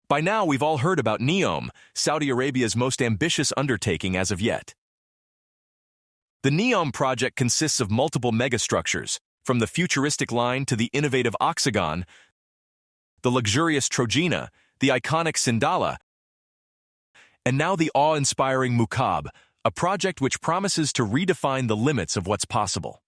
By now, we've all heard about NEOM, Saudi Arabia's most ambitious undertaking as of yet. The NEOM project consists of multiple megastructures, from the futuristic line to the innovative Octagon, the luxurious Trojena, the iconic Sindala, and now the awe-inspiring Mukaab, a project which promises to redefine the limits of what's possible.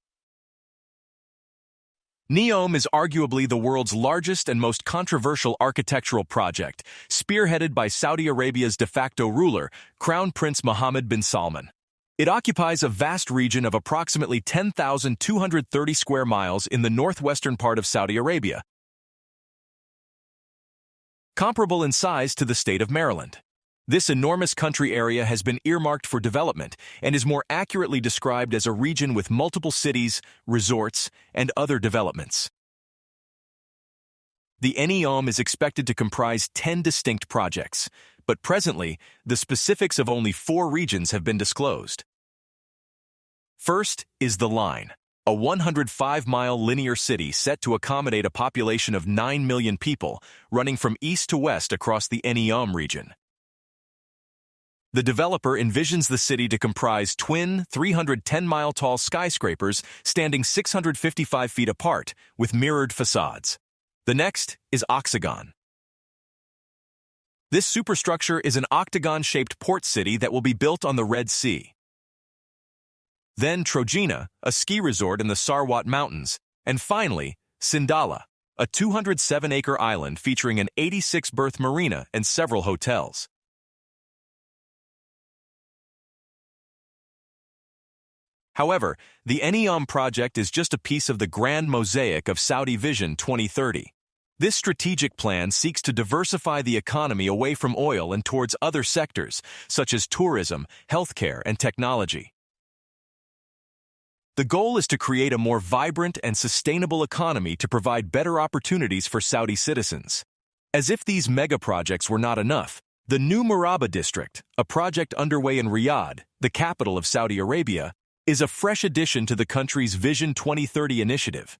NEOM is arguably the world's largest and most controversial architectural project, spearheaded by Saudi Arabia's de facto ruler, Crown Prince Mohammed bin Salman. It occupies a vast region of approximately 10,230 square miles in the northwestern part of Saudi Arabia, comparable in size to the state of Maryland. This enormous country area has been earmarked for development and is more accurately described as a region with multiple cities, resorts, and other developments. The NEOM is expected to comprise 10 distinct projects, but presently, the specifics of only 4 regions have been disclosed. First is the Line, a 105-mile linear city set to accommodate a population of 9 million people, running from east to west across the NEOM region. The developer envisions the city to comprise twin, 310-mile-tall skyscrapers standing 655 feet apart, with mirrored facades. The next is Octagon. This superstructure is an octagon-shaped port city that will be built on the Red Sea. Then Trojena, a ski resort in the Sarwat Mountains, and finally, Sindala, a 207-acre island featuring an 86-berth marina and several hotels. However, the NEOM project is just a piece of the grand mosaic of Saudi Vision 2030. This strategic plan seeks to diversify the economy away from oil and towards other sectors, such as tourism, healthcare, and technology. The goal is to create a more vibrant and sustainable economy to provide better opportunities for Saudi citizens. As if these mega-projects were not enough, the new Mukaab district, a project underway in Riyadh, the capital of Saudi Arabia, is a fresh addition to the country's Vision 2030 initiative.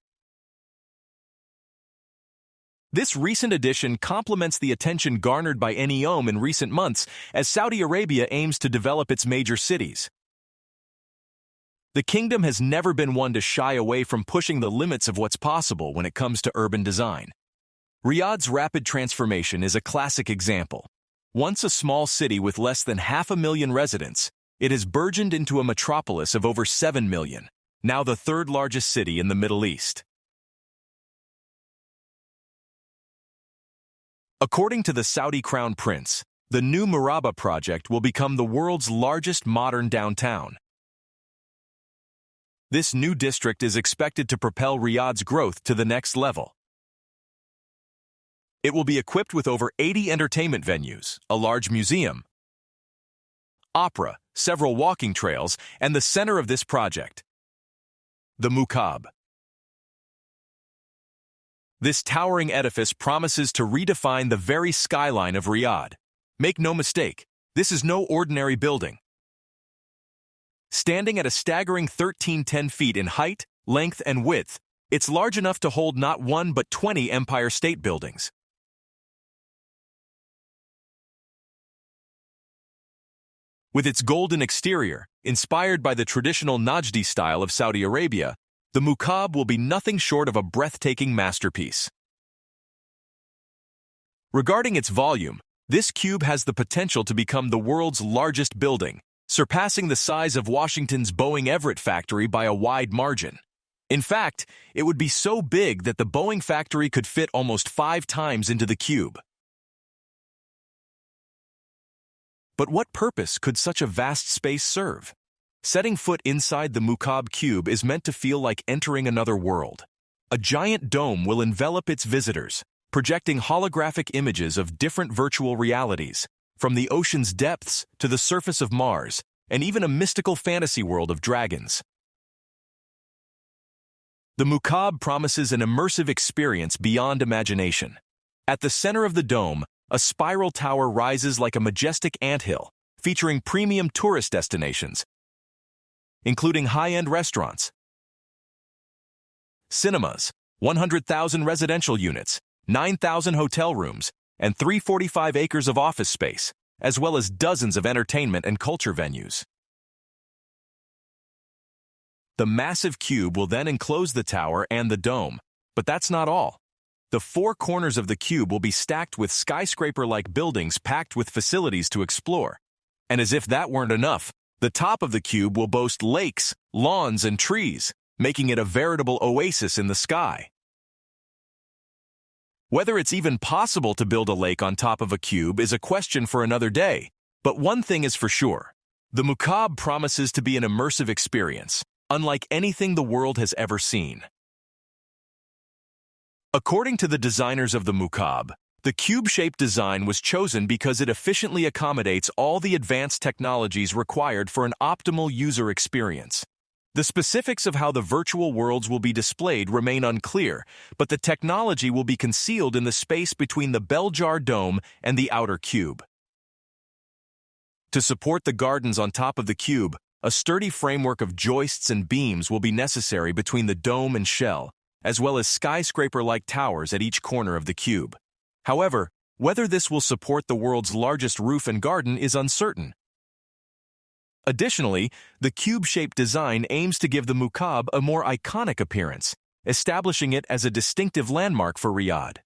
This recent addition complements the attention garnered by NEOM in recent months as Saudi Arabia aims to develop its major cities. The kingdom has never been one to shy away from pushing the limits of what's possible when it comes to urban design. Riyadh's rapid transformation is a classic example. Once a small city with less than 500,000 residents, it has burgeoned into a metropolis of over 7 million, now the third largest city in the Middle East. According to the Saudi Crown Prince, the new Mukaab project will become the world's largest modern downtown. This new district is expected to propel Riyadh's growth to the next level. It will be equipped with over 80 entertainment venues, a large museum, opera, several walking trails, and the center of this project, the Mukaab. This towering edifice promises to redefine the very skyline of Riyadh. Make no mistake, this is no ordinary building. Standing at a staggering 1,310 feet in height, length, and width, it's large enough to hold not one but 20 Empire State Buildings. With its golden exterior, inspired by the traditional Najdi style of Saudi Arabia, the Mukaab will be nothing short of a breathtaking masterpiece. Regarding its volume, this cube has the potential to become the world's largest building, surpassing the size of Washington's Boeing Everett factory by a wide margin. In fact, it would be so big that the Boeing factory could fit almost 5 times into the cube. But what purpose could such a vast space serve? Setting foot inside the Mukaab cube is meant to feel like entering another world. A giant dome will envelop its visitors, projecting holographic images of different virtual realities, from the ocean's depths to the surface of Mars, and even a mystical fantasy world of dragons. The Mukaab promises an immersive experience beyond imagination. At the center of the dome, a spiral tower rises like a majestic anthill, featuring premium tourist destinations, including high-end restaurants, cinemas, 100,000 residential units, 9,000 hotel rooms, and 345 acres of office space, as well as dozens of entertainment and culture venues. The massive cube will then enclose the tower and the dome, but that's not all. The four corners of the cube will be stacked with skyscraper-like buildings packed with facilities to explore. And as if that weren't enough, the top of the cube will boast lakes, lawns, and trees, making it a veritable oasis in the sky. Whether it's even possible to build a lake on top of a cube is a question for another day, but one thing is for sure. The Mukaab promises to be an immersive experience, unlike anything the world has ever seen. According to the designers of the Mukaab, the cube-shaped design was chosen because it efficiently accommodates all the advanced technologies required for an optimal user experience. The specifics of how the virtual worlds will be displayed remain unclear, but the technology will be concealed in the space between the bell-jar dome and the outer cube. To support the gardens on top of the cube, a sturdy framework of joists and beams will be necessary between the dome and shell, as well as skyscraper-like towers at each corner of the cube. However, whether this will support the world's largest roof and garden is uncertain. Additionally, the cube-shaped design aims to give the Mukaab a more iconic appearance, establishing it as a distinctive landmark for Riyadh.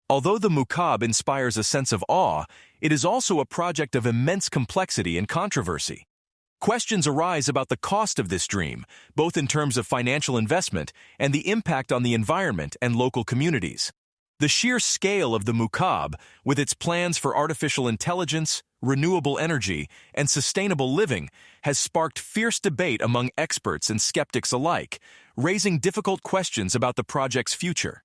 Although the Mukaab inspires a sense of awe, it is also a project of immense complexity and controversy. Questions arise about the cost of this dream, both in terms of financial investment and the impact on the environment and local communities. The sheer scale of the Mukaab, with its plans for artificial intelligence, renewable energy, and sustainable living, has sparked fierce debate among experts and skeptics alike, raising difficult questions about the project's future.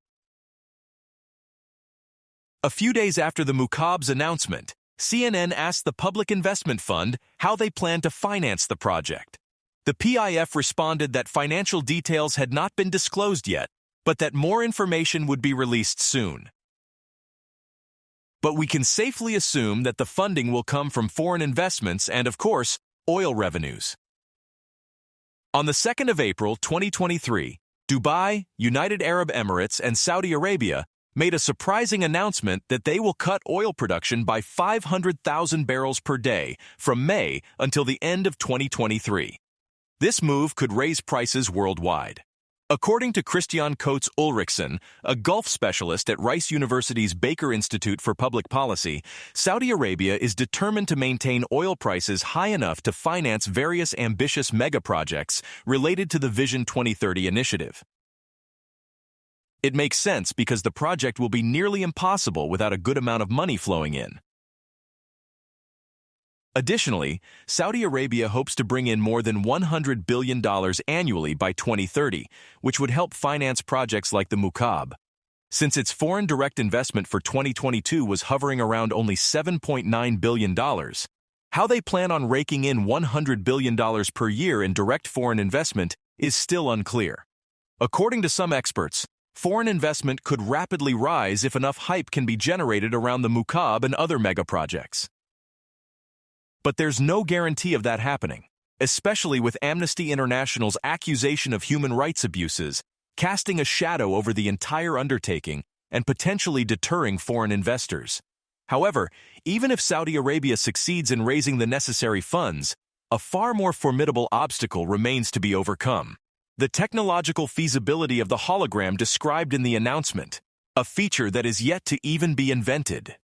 A few days after the Mukaab's announcement, CNN asked the Public Investment Fund how they plan to finance the project. The PIF responded that financial details had not been disclosed yet, but that more information would be released soon. But we can safely assume that the funding will come from foreign investments and, of course, oil revenues. On the 2nd of April 2023, Dubai, United Arab Emirates, and Saudi Arabia made a surprising announcement that they will cut oil production by 500,000 barrels per day from May until the end of 2023. This move could raise prices worldwide. According to Christian Coates Ulrichsen, a Gulf specialist at Rice University's Baker Institute for Public Policy, Saudi Arabia is determined to maintain oil prices high enough to finance various ambitious megaprojects related to the Vision 2030 initiative. It makes sense because the project will be nearly impossible without a good amount of money flowing in. Additionally, Saudi Arabia hopes to bring in more than $100 billion annually by 2030, which would help finance projects like the Mukaab. Since its foreign direct investment for 2022 was hovering around only $7.9 billion, how they plan on raking in $100 billion per year in direct foreign investment is still unclear. According to some experts, foreign investment could rapidly rise if enough hype can be generated around the Mukaab and other megaprojects. But there's no guarantee of that happening, especially with Amnesty International's accusation of human rights abuses, casting a shadow over the entire undertaking and potentially deterring foreign investors. However, even if Saudi Arabia succeeds in raising the necessary funds, a far more formidable obstacle remains to be overcome: the technological feasibility of the hologram described in the announcement, a feature that is yet to even be invented.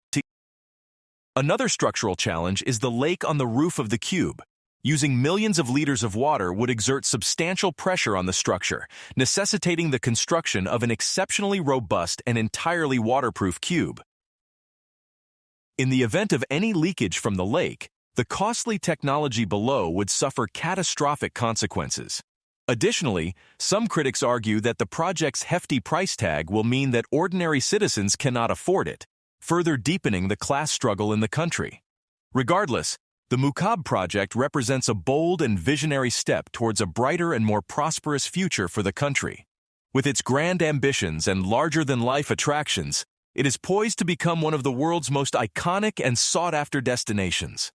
Another structural challenge is the lake on the roof of the cube. Using millions of liters of water would exert substantial pressure on the structure, necessitating the construction of an exceptionally robust and entirely waterproof cube. In the event of any leakage from the lake, the costly technology below would suffer catastrophic consequences. Additionally, some critics argue that the project's hefty price tag will mean that ordinary citizens cannot afford it, further deepening the class struggle in the country. Regardless, the Mukaab project represents a bold and visionary step towards a brighter and more prosperous future for the country. With its grand ambitions and larger-than-life attractions, it is poised to become one of the world's most iconic and sought-after destinations.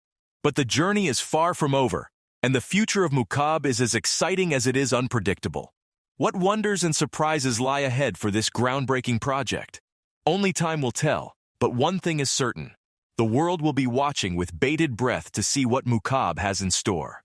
But the journey is far from over, and the future of Mukaab is as exciting as it is unpredictable. What wonders and surprises lie ahead for this groundbreaking project? Only time will tell. But one thing is certain. The world will be watching with bated breath to see what Mukaab has in store.